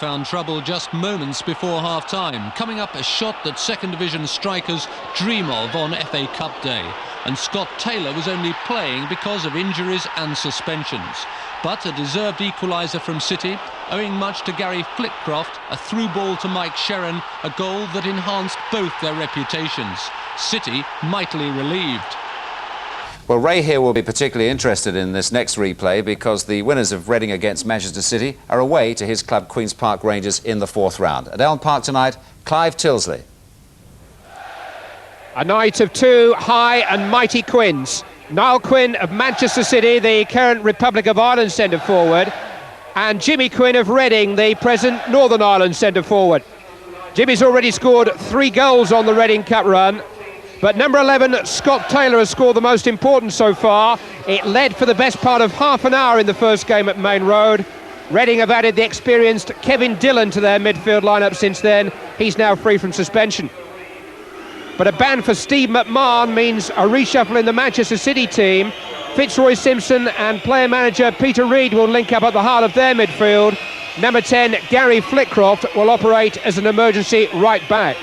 found trouble just moments before half-time, coming up a shot that second division strikers dream of on FA Cup day. And Scott Taylor was only playing because of injuries and suspensions. But a deserved equaliser from City, owing much to Gary Flitcroft, a through ball to Mike Sherrin, a goal that enhanced both their reputations. City mightily relieved. Well, Ray here will be particularly interested in this next replay because the winners of Reading against Manchester City are away to his club Queen's Park Rangers in the fourth round. At Elm Park tonight, Clive Tilsley. A night of two high and mighty Quins. Niall Quinn of Manchester City, the current Republic of Ireland centre-forward, and Jimmy Quinn of Reading, the present Northern Ireland centre-forward. Jimmy's already scored 3 goals on the Reading Cup run, but number 11, Scott Taylor, has scored the most important so far. It led for the best part of half an hour in the first game at Maine Road. Reading have added the experienced Kevin Dillon to their midfield lineup since then. He's now free from suspension. But a ban for Steve McMahon means a reshuffle in the Manchester City team. Fitzroy Simpson and player manager Peter Reid will link up at the heart of their midfield. Number 10, Gary Flitcroft, will operate as an emergency right back.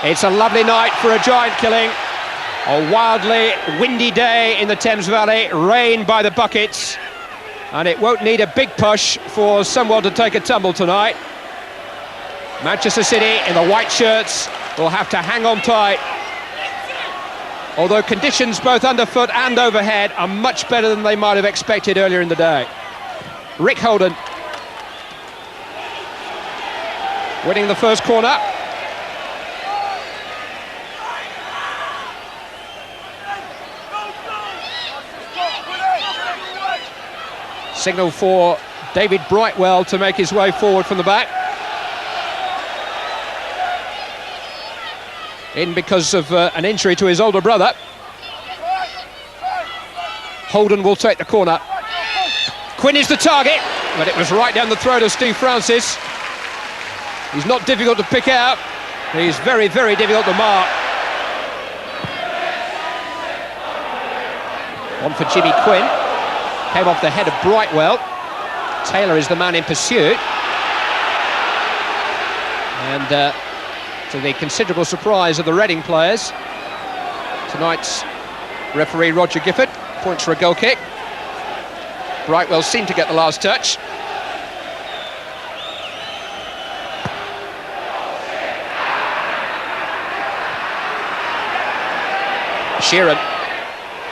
It's a lovely night for a giant killing. A wildly windy day in the Thames Valley, rain by the buckets. And it won't need a big push for someone to take a tumble tonight. Manchester City in the white shirts will have to hang on tight. Although conditions both underfoot and overhead are much better than they might have expected earlier in the day. Rick Holden winning the first corner. Signal for David Brightwell to make his way forward from the back. In because of an injury to his older brother. Holden will take the corner. Quinn is the target, but it was right down the throat of Steve Francis. He's not difficult to pick out. He's very, very difficult to mark. One for Jimmy Quinn. Came off the head of Brightwell. Taylor is the man in pursuit. And to the considerable surprise of the Reading players, tonight's referee Roger Gifford points for a goal kick. Brightwell seemed to get the last touch. Sheeran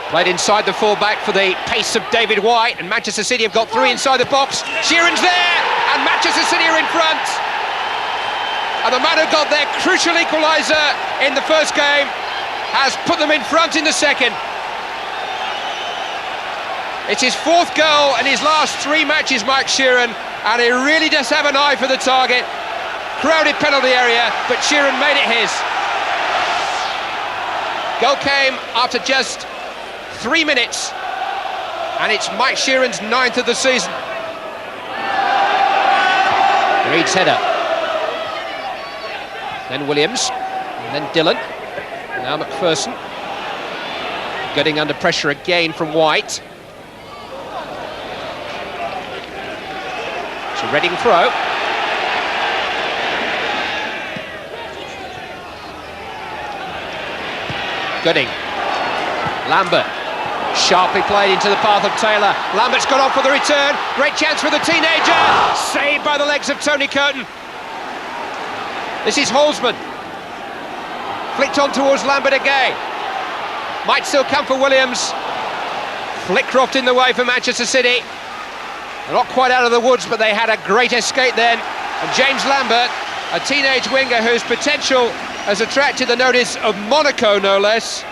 played inside the full-back for the pace of David White, and Manchester City have got 3 inside the box. Sheeran's there, and Manchester City are in front. And the man who got their crucial equaliser in the first game has put them in front in the second. It's his 4th goal in his last 3 matches, Mike Sheeran, and he really does have an eye for the target. Crowded penalty area, but Sheeran made it his. Goal came after just 3 minutes, and it's Mike Sheeran's 9th of the season. Reid's header. Then Williams, and then Dillon. Now McPherson. Getting under pressure again from White. It's a Reading throw. Gooding. Lambert. Sharply played into the path of Taylor. Lambert's got off for the return. Great chance for the teenager. Saved by the legs of Tony Curtin. This is Holzman. Flicked on towards Lambert again. Might still come for Williams. Flitcroft in the way for Manchester City. They're not quite out of the woods, but they had a great escape then. And James Lambert, a teenage winger whose potential has attracted the notice of Monaco, no less,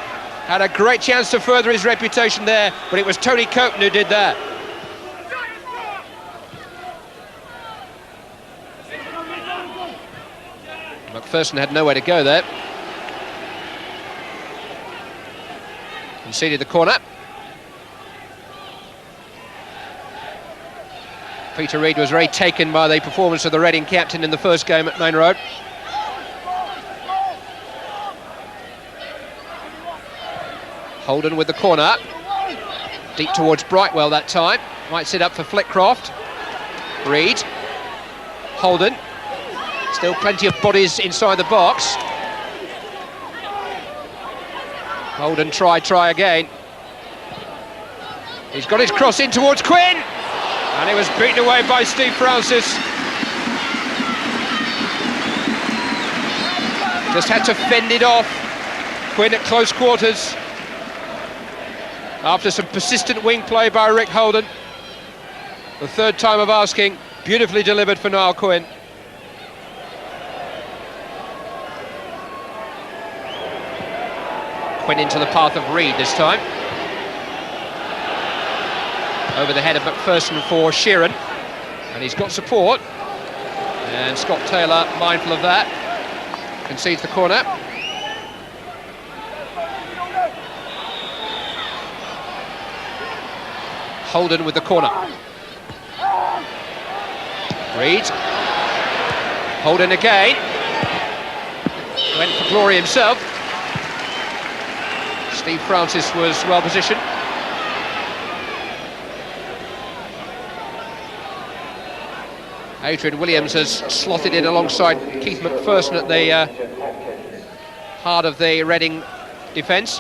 had a great chance to further his reputation there, but it was Tony Curtin who did that. McPherson had nowhere to go there. Conceded the corner. Peter Reid was very taken by the performance of the Reading captain in the first game at Maine Road. Holden with the corner. Deep towards Brightwell that time. Might sit up for Flitcroft. Reed. Holden. Still plenty of bodies inside the box. Holden try again. He's got his cross in towards Quinn. And it was beaten away by Steve Francis. Just had to fend it off. Quinn at close quarters. After some persistent wing play by Rick Holden. The third time of asking, beautifully delivered for Niall Quinn. Quinn into the path of Reed this time. Over the head of McPherson for Sheeran. And he's got support. And Scott Taylor, mindful of that, concedes the corner. Holden with the corner. Reed. Holden again. Went for glory himself. Steve Francis was well positioned. Adrian Williams has slotted in alongside Keith McPherson at the heart of the Reading defence.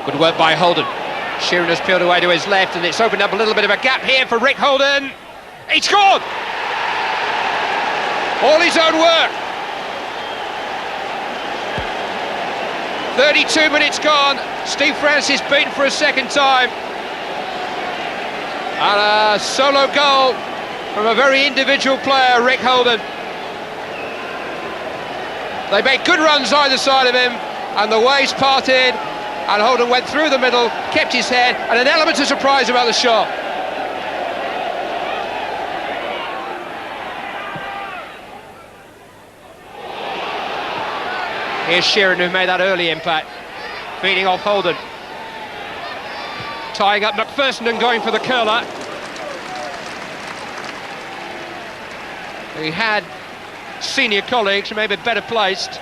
Good work by Holden. Sheeran has peeled away to his left, and it's opened up a little bit of a gap here for Rick Holden. He scored! All his own work. 32 minutes gone. Steve Francis beaten for a second time. And a solo goal from a very individual player, Rick Holden. They made good runs either side of him, and the waves parted, and Holden went through the middle, kept his head, and an element of surprise about the shot. Here's Sheeran, who made that early impact, feeding off Holden. Tying up McPherson and going for the curler. He had senior colleagues, maybe better placed,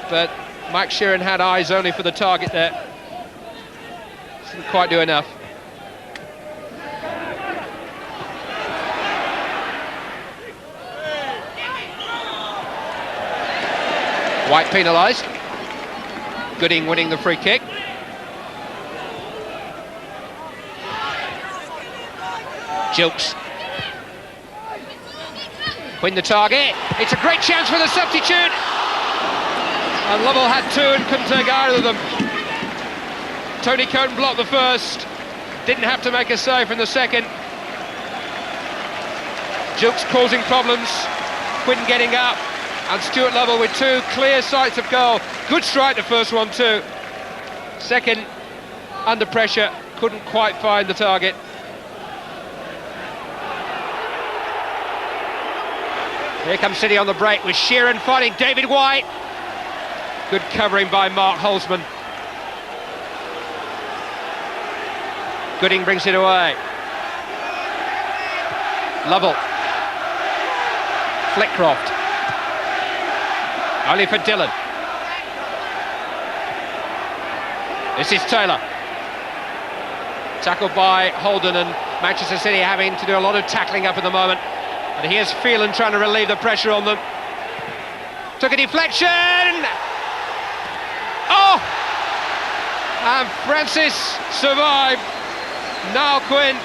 but Mike Sheeran had eyes only for the target there. Didn't quite do enough. White penalised. Gooding winning the free kick. Jilks. Quinn the target. It's a great chance for the substitute. And Lovell had two and couldn't take either of them. Tony Coton blocked the first. Didn't have to make a save in the second. Jilks causing problems. Quinn getting up. And Stuart Lovell with two clear sights of goal. Good strike, the first one too. Second, under pressure, couldn't quite find the target. Here comes City on the break with Sheeran fighting David White. Good covering by Mark Holzman. Gooding brings it away. Lovell. Flitcroft. Only for Dillon. This is Taylor. Tackled by Holden, and Manchester City having to do a lot of tackling up at the moment. And here's Phelan trying to relieve the pressure on them. Took a deflection! Oh! And Francis survived. Niall Quinn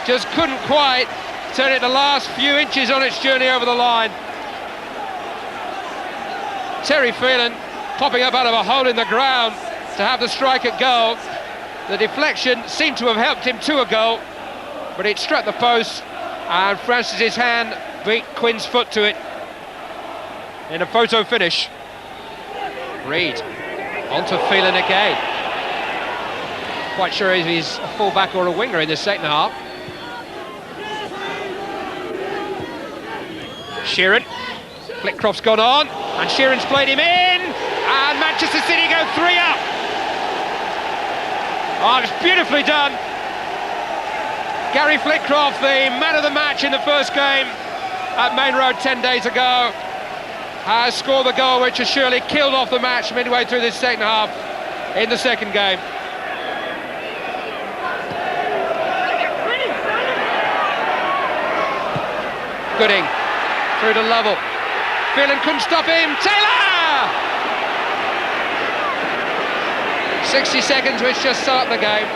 just couldn't quite turn it the last few inches on its journey over the line. Terry Phelan popping up out of a hole in the ground to have the strike at goal. The deflection seemed to have helped him to a goal, but it struck the post, and Francis's hand beat Quinn's foot to it in a photo finish. Reed onto Phelan again. Quite sure if he's a full-back or a winger in the second half. Sheeran. Flitcroft's gone on, and Sheeran's played him in, and Manchester City go 3 up. Oh, it was beautifully done. Gary Flitcroft, the man of the match in the first game at Maine Road 10 days ago, has scored the goal which has surely killed off the match midway through this second half in the second game. Gooding through to Lovell. Phelan couldn't stop him. Taylor! 60 seconds which just start the game.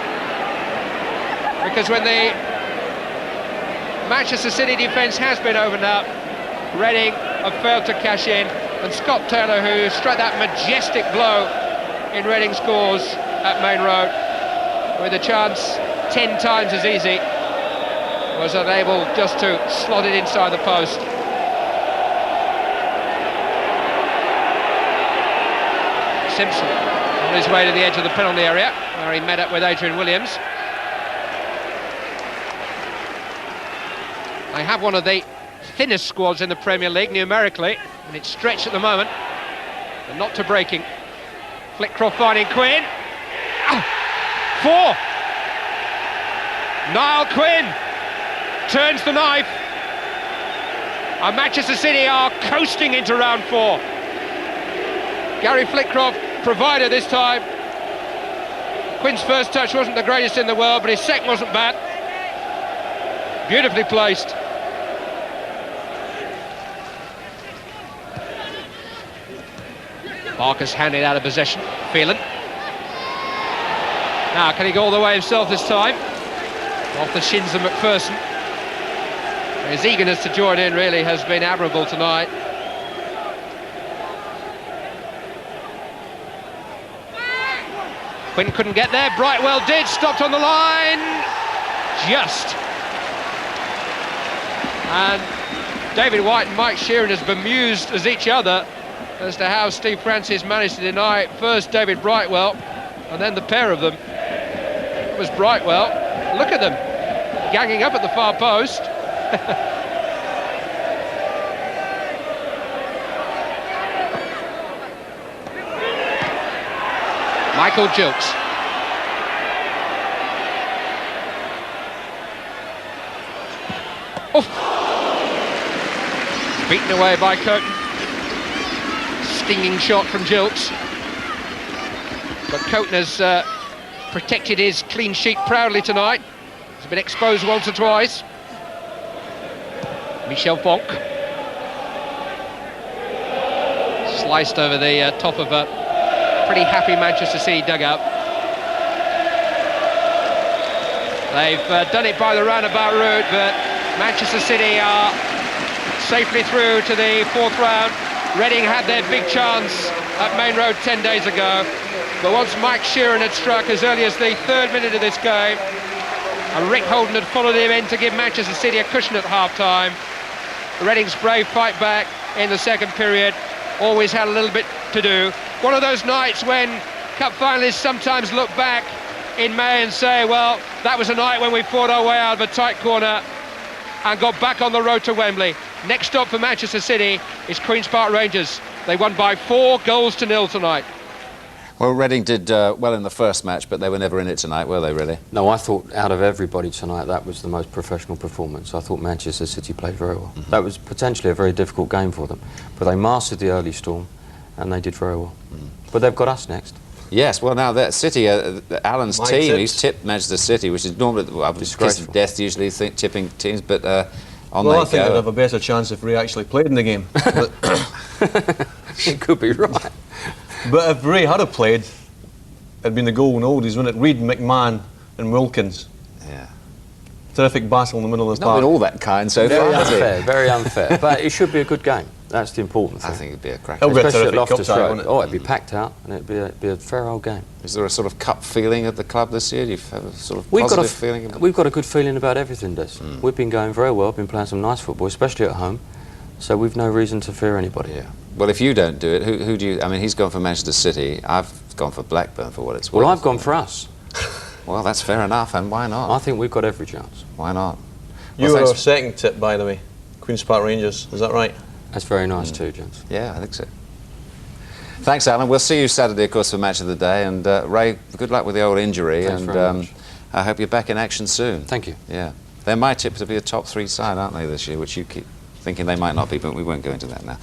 Because when the Manchester City defence has been opened up, Reading have failed to cash in, and Scott Taylor, who struck that majestic blow in Reading's cause at Maine Road, with a chance 10 times as easy, was unable just to slot it inside the post. Simpson on his way to the edge of the penalty area, where he met up with Adrian Williams. They have one of the thinnest squads in the Premier League numerically, and it's stretched at the moment, but not to breaking. Flitcroft finding Quinn. Oh, 4. Niall Quinn turns the knife, and Manchester City are coasting into round 4. Gary Flitcroft provider this time. Quinn's first touch wasn't the greatest in the world, but his second wasn't bad. Beautifully placed. Barker's handed out of possession. Phelan. Now, can he go all the way himself this time? Off the shins of McPherson. His eagerness to join in really has been admirable tonight. Quinn couldn't get there. Brightwell did. Stopped on the line. Just. And David White and Mike Sheeran as bemused as each other as to how Steve Francis managed to deny first David Brightwell and then the pair of them. It was Brightwell. Look at them, ganging up at the far post. Michael Gilks. Oh. Beaten away by Coton. Stinging shot from Gilks. But Coton has protected his clean sheet proudly tonight. He's been exposed once or twice. Michel Fonck. Sliced over the top of a pretty happy Manchester City dugout. They've done it by the roundabout route, but Manchester City are safely through to the 4th round. Reading had their big chance at Maine Road 10 days ago, but once Mike Sheeran had struck as early as the 3rd minute of this game, and Rick Holden had followed him in to give Manchester City a cushion at half-time, Reading's brave fight back in the second period always had a little bit to do. One of those nights when cup finalists sometimes look back in May and say, well, that was a night when we fought our way out of a tight corner and got back on the road to Wembley. Next stop for Manchester City is Queen's Park Rangers. They won by 4-0 tonight. Well, Reading did well in the first match, but they were never in it tonight, were they, really? No, I thought out of everybody tonight, that was the most professional performance. I thought Manchester City played very well. That was potentially a very difficult game for them, but they mastered the early storm, and they did very well. But they've got us next. Yes, well, now that City, Alan's team, he's tipped Manchester City, which is normally, well, kiss of death usually tipping teams, but on well, they I think go. they'd have a better chance if Ray actually played in the game. It could be right. But if Ray had have played, it'd been the golden oldies, wouldn't it? Reid, McMahon and Wilkins. Yeah. Terrific battle in the middle of the Not park. been all that kind so Very far, has unfair, it? very unfair. But it should be a good game. That's the important thing. I think it'd be a cracker. It'll be a Especially at terrific Loftus cup tie, Road. won't it? Oh, it'd be packed out, and it'd be a fair old game. Is there a sort of cup feeling at the club this year? Do you have a sort of positive feeling? We've got a good feeling about everything, Des. We've been going very well, been playing some nice football, especially at home, so we've no reason to fear anybody. Yeah. Well, if you don't do it, who do you... I mean, he's gone for Manchester City. I've gone for Blackburn for what it's worth. Well, I've gone for us. Well, that's fair enough, and why not? I think we've got every chance. Why not? You Well, were our thanks. second tip, by the way. Queen's Park Rangers, is that right? That's very nice too, gents. Yeah, I think so. Thanks, Alan. We'll see you Saturday, of course, for Match of the Day. And Ray, good luck with the old injury. Thanks and very much. I hope you're back in action soon. Thank you. Yeah. They're my tip to be a top 3 side, aren't they, this year, which you keep thinking they might not be, but we won't go into that now.